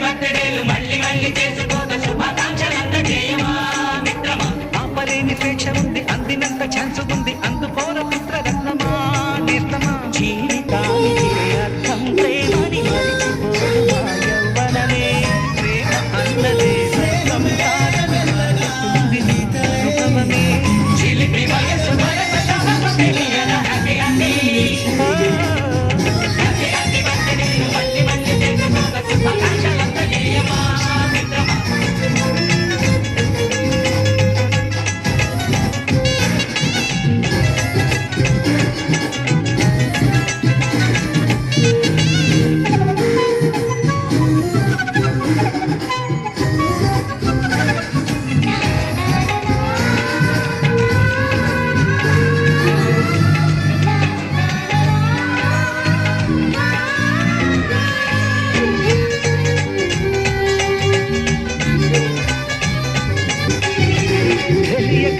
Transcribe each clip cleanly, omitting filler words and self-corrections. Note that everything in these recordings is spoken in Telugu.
బర్త్డేలు మళ్ళీ మళ్ళీ చేసుకోక శుభాకాంక్షలంత చేయమా మిత్రమా. ఆపలేని స్వేచ్ఛ ఉంది, అందినంత ఛాన్స్ ఉంది, అందుకోర పుత్రరత్నమా నేస్తమా. జీవితానికి అర్థం ప్రేమని మరిచిపోదుమా యవ్వనమే. ప్రేమ అన్నదే సర్వం కాదనెల్లరిస్తుంది సుఖమనే. చిలిపి వయసు వరస తమకు తెలియన హ్యాపీ హ్యాపీ హ్యాపీ బర్త్డేలు మళ్ళీ మళ్ళీ చేసుకోక శుభాకాంక్షలంత చేయమా మిత్రమా.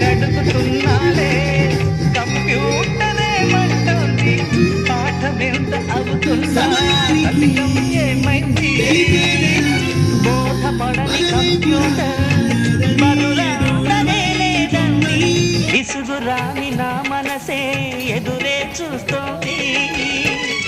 కడుగుతున్నాలే కంప్యూటరే మంటోంది, పాఠమెంత అవుతున్నా ఏమైంది. బోధపడని కంప్యూటర్ మరులందనే లేదండి, విసుగురాని నా మనసే ఎదురే చూస్తోంది.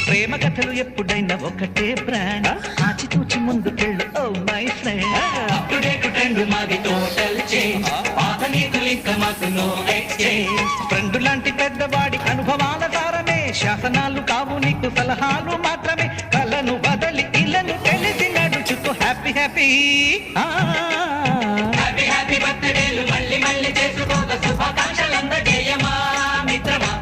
ప్రేమ కథలు ఎప్పుడైనా ఒకటే బ్రాండ్, ఆచితూచి ముందుకెళ్ళు oh my friend. Update trend మాది టోటల్ చేంజ్, పాత నీతులు ఇంకా మాకు నో ఎక్స్చేంజ్. ఫ్రెండ్ లాంటి పెద్దవాడి అనుభవాల సారమే, శాసనాలు కావు నీకు సలహాలు మాత్రమే. కలను బదలి ఇలను తెలిసి నడుచుకో హ్యాపీ హ్యాపీ హ్యాపీ హ్యాపీ బర్త్డేలు మళ్ళీ మళ్ళీ చేసుకోక శుభాకాంక్షలందజేయమా మిత్రమా.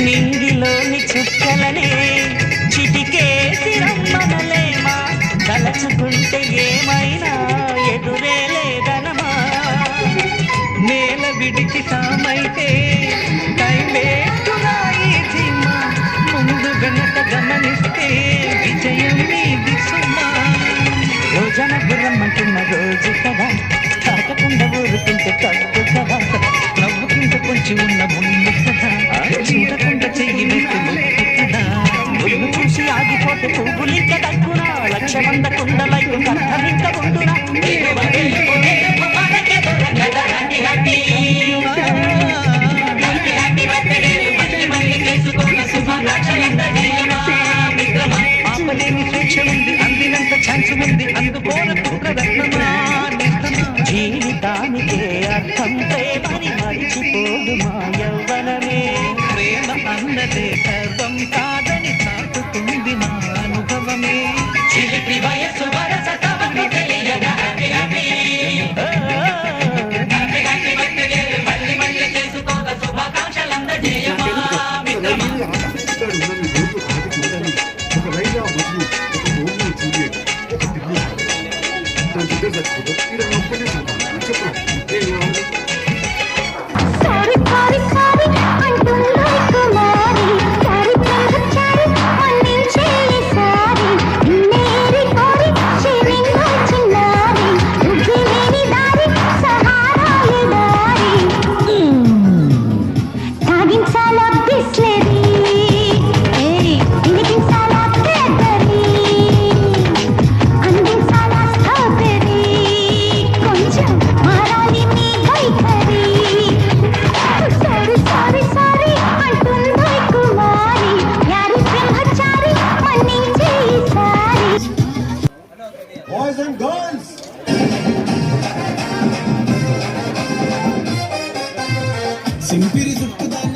నింగిలోని చుక్కలనే చిటికేసి రమ్మనలేమా, తలచుకుంటే ఏమైనా ఎదురే లేదనమా. నేల విడిచి సామైతే టైం వేస్తున్నా ఈ ధీమా, ముందు వెనక గమనిస్తే విజయం నీది సుమా. రోజన గుర్రమ్మంటున్న రోజు కదా, తాకకుండా ఊరుకుంటే తప్పు కదా. నవ్వుకుంటూ కొంచెం ఉన్న ముందు కదా, చూడకుండా చెయ్యి వేస్తూ కదా. నువ్వు చూసి ఆగిపోతే పువ్వులింక తగ్గునా, లక్ష వంద కుండలైకు అర్థమింక ఉండునా. ఆపలేని స్వేచ్ఛ ఉంది, అందినంత ఛాన్స్ ఉంది, అందుకోర పుత్రరత్నమా నేస్తమా. జీవితానికే అర్థం ప్రేమని మరిచిపోదుమా యవ్వనమే. ప్రేమ అన్నదే సర్వం కాదని చాటుతుంది నా అనుభవమే. చిలిపి వయసు వరస తమకు తెలియన హ్యాపీ హ్యాపీ హ్యాపీ హ్యాపీ బర్త్డేలు మళ్ళీ మళ్ళీ చేసుకోక శుభాకాంక్షలందజేయమా మిత్రమా. Boys and girls, సింపిరి చుట్టుదాన్ని